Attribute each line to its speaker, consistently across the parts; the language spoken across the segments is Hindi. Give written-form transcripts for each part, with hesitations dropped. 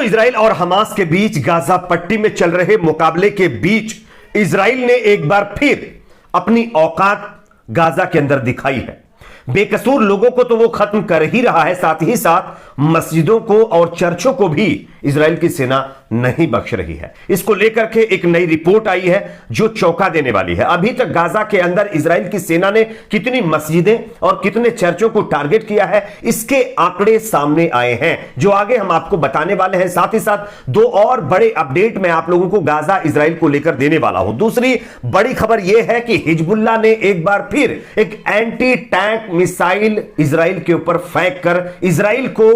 Speaker 1: दोस्तों, इजराइल और हमास के बीच गाजा पट्टी में चल रहे मुकाबले के बीच इजराइल ने एक बार फिर अपनी औकात गाजा के अंदर दिखाई है। बेकसूर लोगों को तो वो खत्म कर ही रहा है, साथ ही साथ मस्जिदों को और चर्चों को भी इजराइल की सेना नहीं बख्श रही है। इसको लेकर के एक नई रिपोर्ट आई है जो चौंका देने वाली है। अभी तक गाजा के अंदर इजराइल की सेना ने कितनी मस्जिदें और कितने चर्चों को टारगेट किया है, इसके आंकड़े सामने आए हैं जो आगे हम आपको बताने वाले हैं। साथ ही साथ दो और बड़े अपडेट मैं आप लोगों को गाजा इजराइल को लेकर देने वाला हूं। दूसरी बड़ी खबर यह है कि हिजबुल्लाह ने एक बार फिर एक एंटी टैंक मिसाइल इजराइल के ऊपर फेंक कर इजराइल को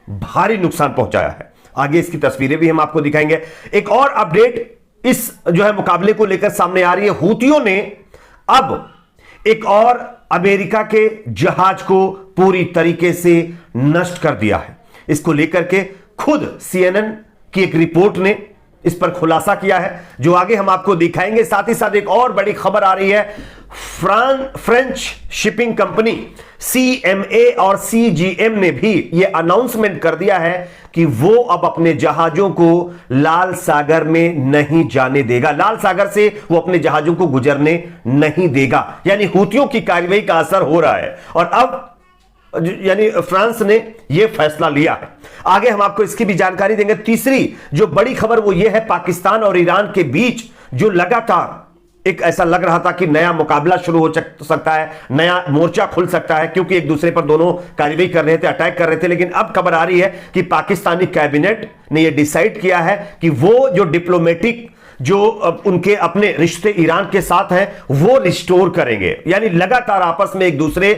Speaker 1: भारी नुकसान पहुंचाया है। आगे इसकी तस्वीरें भी हम आपको दिखाएंगे। एक और अपडेट इस जो है मुकाबले को लेकर सामने आ रही है। हूतियों ने अब एक और अमेरिका के जहाज को पूरी तरीके से नष्ट कर दिया है। इसको लेकर के खुद CNN की एक रिपोर्ट ने इस पर खुलासा किया है जो आगे हम आपको दिखाएंगे। साथ ही साथ एक और बड़ी खबर आ रही है। फ्रेंच शिपिंग कंपनी CMA और CGM ने भी यह अनाउंसमेंट कर दिया है कि वो अब अपने जहाजों को लाल सागर में नहीं जाने देगा। लाल सागर से वो अपने जहाजों को गुजरने नहीं देगा। यानी हूतियों की कार्रवाई का असर हो रहा है और अब यानी फ्रांस ने यह फैसला लिया है। आगे हम आपको इसकी भी जानकारी देंगे। तीसरी जो बड़ी खबर वो यह है, पाकिस्तान और ईरान के बीच जो लगातार एक ऐसा लग रहा था कि नया मुकाबला शुरू हो सकता है, नया मोर्चा खुल सकता है, क्योंकि एक दूसरे पर दोनों कार्रवाई कर रहे थे, अटैक कर रहे थे। लेकिन अब खबर आ रही है कि पाकिस्तानी कैबिनेट ने यह डिसाइड किया है कि वो जो डिप्लोमेटिक जो उनके अपने रिश्ते ईरान के साथ हैं वो रिस्टोर करेंगे। यानी लगातार आपस में एक दूसरे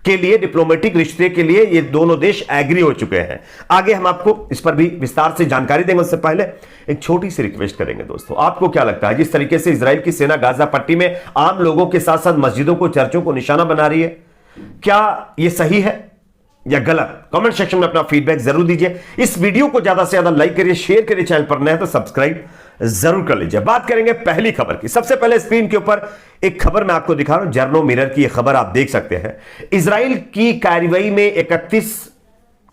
Speaker 1: के लिए डिप्लोमेटिक रिश्ते के लिए ये दोनों देश एग्री हो चुके हैं। आगे हम आपको इस पर भी विस्तार से जानकारी देंगे। उससे पहले एक छोटी सी रिक्वेस्ट करेंगे दोस्तों, आपको क्या लगता है जिस तरीके से इजराइल की सेना गाजा पट्टी में आम लोगों के साथ साथ मस्जिदों को, चर्चों को निशाना बना रही है, क्या यह सही है या गलत? कमेंट सेक्शन में अपना फीडबैक जरूर दीजिए। इस वीडियो को ज्यादा से ज्यादा लाइक करिए, शेयर करिए, चैनल पर नए तो सब्सक्राइब जरूर कर लीजिए। बात करेंगे पहली खबर की। सबसे पहले स्क्रीन के ऊपर एक खबर मैं आपको दिखा रहा हूं, जर्नो मिरर की यह खबर आप देख सकते हैं। इजराइल की कार्रवाई में 31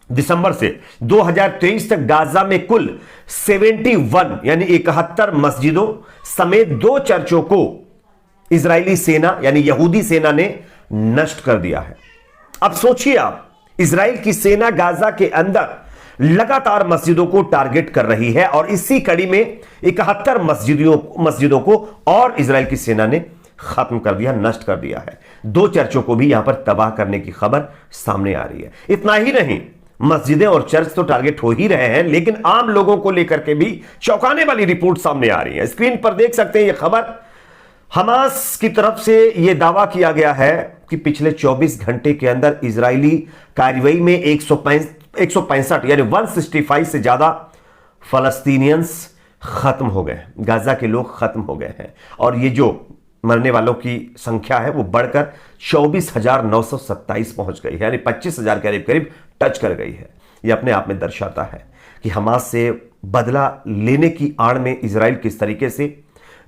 Speaker 1: दिसंबर से 2023 तक गाजा में कुल 71 यानी 71 मस्जिदों समेत 2 चर्चों को इजरायली सेना यानी यहूदी सेना ने नष्ट कर दिया है। अब सोचिए आप, इजराइल की सेना गाजा के अंदर लगातार मस्जिदों को टारगेट कर रही है और इसी कड़ी में 71 मस्जिदों को और इजराइल की सेना ने खत्म कर दिया, नष्ट कर दिया है। 2 चर्चों को भी यहां पर तबाह करने की खबर सामने आ रही है। इतना ही नहीं, मस्जिदें और चर्च तो टारगेट हो ही रहे हैं, लेकिन आम लोगों को लेकर के भी चौंकाने वाली रिपोर्ट सामने आ रही है। स्क्रीन पर देख सकते हैं यह खबर। हमास की तरफ से यह दावा किया गया है कि पिछले 24 घंटे के अंदर इजरायली कार्रवाई में 165 यानी 165 से ज्यादा फलस्तीनियंस खत्म हो गए, गाजा के लोग खत्म हो गए हैं और ये जो मरने वालों की संख्या है वो बढ़कर 24,927 पहुंच गई है, यानी 25,000 के करीब टच कर गई है। ये अपने आप में दर्शाता है कि हमास से बदला लेने की आड़ में इजराइल किस तरीके से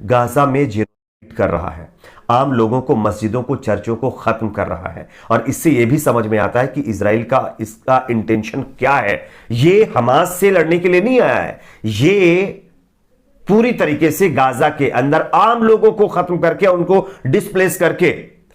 Speaker 1: गाजा में जेनोसाइड कर रहा है, आम लोगों को, मस्जिदों को, चर्चों को खत्म कर रहा है। और इससे यह भी समझ में आता है कि इजराइल का इसका इंटेंशन क्या है। यह हमास से लड़ने के लिए नहीं आया है, यह पूरी तरीके से गाजा के अंदर आम लोगों को खत्म करके, उनको डिस्प्लेस करके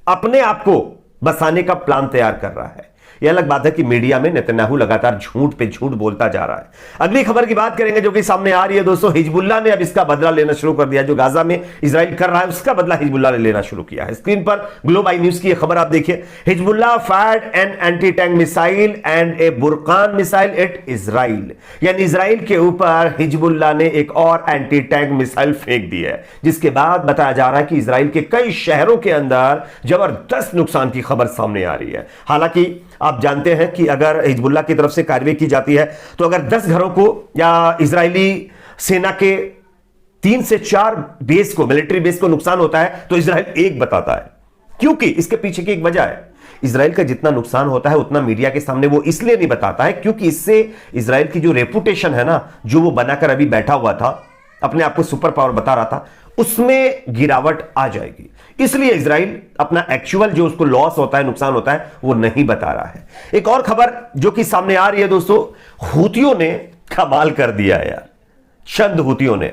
Speaker 1: अपने आप को बसाने का प्लान तैयार कर रहा है। यह अलग बात है कि मीडिया में नेतन्याहू लगातार झूठ पे झूठ बोलता जा रहा है। अगली खबर की बात करेंगे जो कि सामने आ रही है दोस्तों। हिजबुल्लाह ने अब इसका बदला लेना शुरू कर दिया। जो गाजा में इजराइल कर रहा है उसका बदला हिजबुल्लाह ने लेना शुरू किया है। स्क्रीन पर ग्लोब आई न्यूज की यह खबर आप देखिए। Hezbollah fired an anti tank missile and a Burkan missile at Israel, यानी इजराइल के ऊपर हिजबुल्लाह ने एक और एंटी टैंक मिसाइल फेंक दी है, जिसके बाद बताया जा रहा है कि इजराइल के कई शहरों के अंदर जबरदस्त नुकसान की खबर सामने आ रही है। हालांकि आप जानते हैं कि अगर हिजबुल्लाह की तरफ से कार्रवाई की जाती है तो अगर 10 घरों को या इजरायली सेना के 3 से 4 बेस को, मिलिट्री बेस को नुकसान होता है तो इजराइल एक बताता है, क्योंकि इसके पीछे की एक वजह है। इजराइल का जितना नुकसान होता है उतना मीडिया के सामने वो इसलिए नहीं बताता है क्योंकि इससे इजराइल की जो रेपुटेशन है ना, जो वो बनाकर अभी बैठा हुआ था, अपने आप को सुपर पावर बता रहा था, उसमें गिरावट आ जाएगी। इसलिए इजराइल अपना एक्चुअल जो उसको लॉस होता है, नुकसान होता है, वो नहीं बता रहा है। एक और खबर जो कि सामने आ रही है दोस्तों, हूतियों ने कमाल कर दिया है यार। चंद हुतियों ने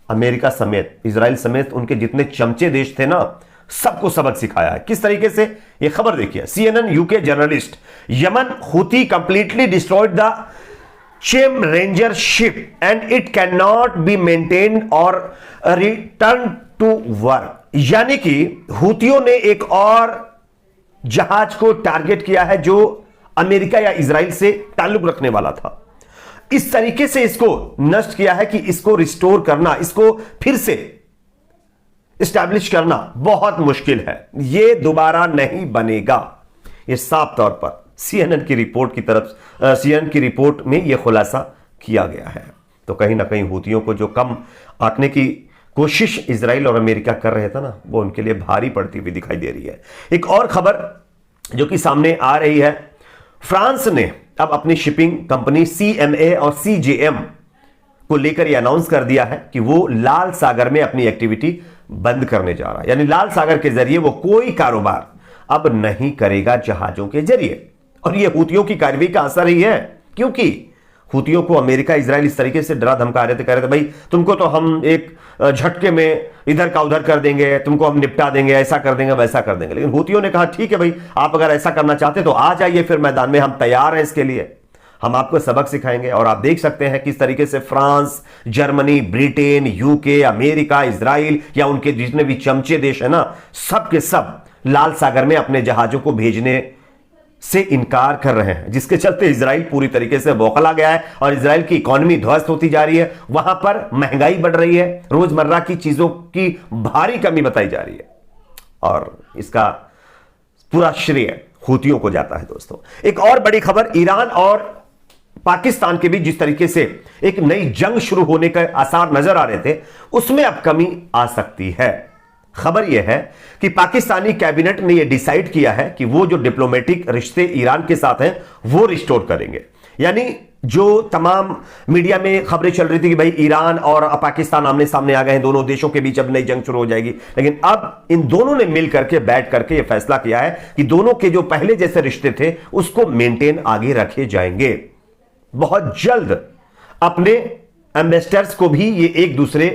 Speaker 1: अमेरिका समेत, इजराइल समेत उनके जितने चमचे देश थे ना, सबको सबक सिखाया है। किस तरीके से, ये खबर देखिए। CNN UK journalist, Yemen Houthi completely destroyed the Chem Ranger ship and it can not be maintained और रिटर्न टू वर्क। यानी कि हुतियों ने एक और जहाज को टारगेट किया है जो अमेरिका या इजराइल से ताल्लुक रखने वाला था। इस तरीके से इसको नष्ट किया है कि इसको रिस्टोर करना, इसको फिर से इस्टेब्लिश करना बहुत मुश्किल है। यह दोबारा नहीं बनेगा। यह साफ तौर पर CNN की रिपोर्ट की तरफ, CNN की रिपोर्ट में यह खुलासा किया गया है। तो कहीं ना कहीं हुतियों को जो कम आंकने की कोशिश इजराइल और अमेरिका कर रहे थे ना, वो उनके लिए भारी पड़ती हुई दिखाई दे रही है। एक और खबर जो कि सामने आ रही है, फ्रांस ने अब अपनी शिपिंग कंपनी CMA और CGM को लेकर यह अनाउंस कर दिया है कि वो लाल सागर में अपनी एक्टिविटी बंद करने जा रहा है। यानी लाल सागर के जरिए वो कोई कारोबार अब नहीं करेगा जहाजों के जरिए। और यह हुतियों की कार्रवाई का असर ही है, क्योंकि हुतियों को अमेरिका इजराइल इस तरीके से डरा धमका रहे थे, कह रहे थे भाई तुमको तो हम एक झटके में इधर का उधर कर देंगे, तुमको हम निपटा देंगे, ऐसा कर देंगे, वैसा कर देंगे। लेकिन हुतियों ने कहा ठीक है भाई, आप अगर ऐसा करना चाहते तो आ जाइए फिर मैदान में, हम तैयार हैं इसके लिए, हम आपको सबक सिखाएंगे। और आप देख सकते हैं किस तरीके से France, Germany, Britain, UK, America, Israel या उनके जितने भी चमचे देश है ना, सब के सब लाल सागर में अपने जहाजों को भेजने से इनकार कर रहे हैं, जिसके चलते इजराइल पूरी तरीके से बौखला गया है और इजराइल की इकोनॉमी ध्वस्त होती जा रही है। वहां पर महंगाई बढ़ रही है, रोजमर्रा की चीजों की भारी कमी बताई जा रही है और इसका पूरा श्रेय हुतियों को जाता है। दोस्तों, एक और बड़ी खबर, ईरान और पाकिस्तान के बीच जिस तरीके से एक नई जंग शुरू होने के आसार नजर आ रहे थे, उसमें अब कमी आ सकती है। खबर यह है कि पाकिस्तानी कैबिनेट ने यह डिसाइड किया है कि वो जो डिप्लोमेटिक रिश्ते ईरान के साथ हैं वो रिस्टोर करेंगे। यानी जो तमाम मीडिया में खबरें चल रही थी कि भाई ईरान और पाकिस्तान आमने सामने आ गए हैं, दोनों देशों के बीच अब नई जंग शुरू हो जाएगी, लेकिन अब इन दोनों ने मिल करके बैठ करके यह फैसला किया है कि दोनों के जो पहले जैसे रिश्ते थे उसको मेंटेन आगे रखे जाएंगे। बहुत जल्द अपने एम्बेसडर्स को भी ये एक दूसरे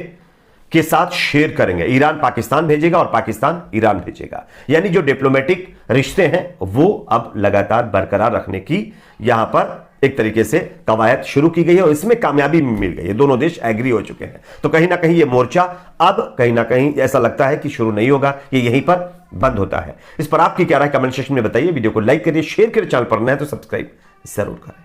Speaker 1: के साथ शेयर करेंगे। ईरान पाकिस्तान भेजेगा और पाकिस्तान ईरान भेजेगा। यानी जो डिप्लोमेटिक रिश्ते हैं वो अब लगातार बरकरार रखने की यहां पर एक तरीके से कवायद शुरू की गई है और इसमें कामयाबी मिल गई है। दोनों देश एग्री हो चुके हैं। तो कहीं ना कहीं ये मोर्चा अब कहीं ना कहीं ऐसा लगता है कि शुरू नहीं होगा, ये यहीं पर बंद होता है। इस पर आपकी क्या राय कमेंट सेक्शन में बताइए। वीडियो को लाइक करिए, शेयर करिए, चैनल पर नए तो सब्सक्राइब जरूर करें।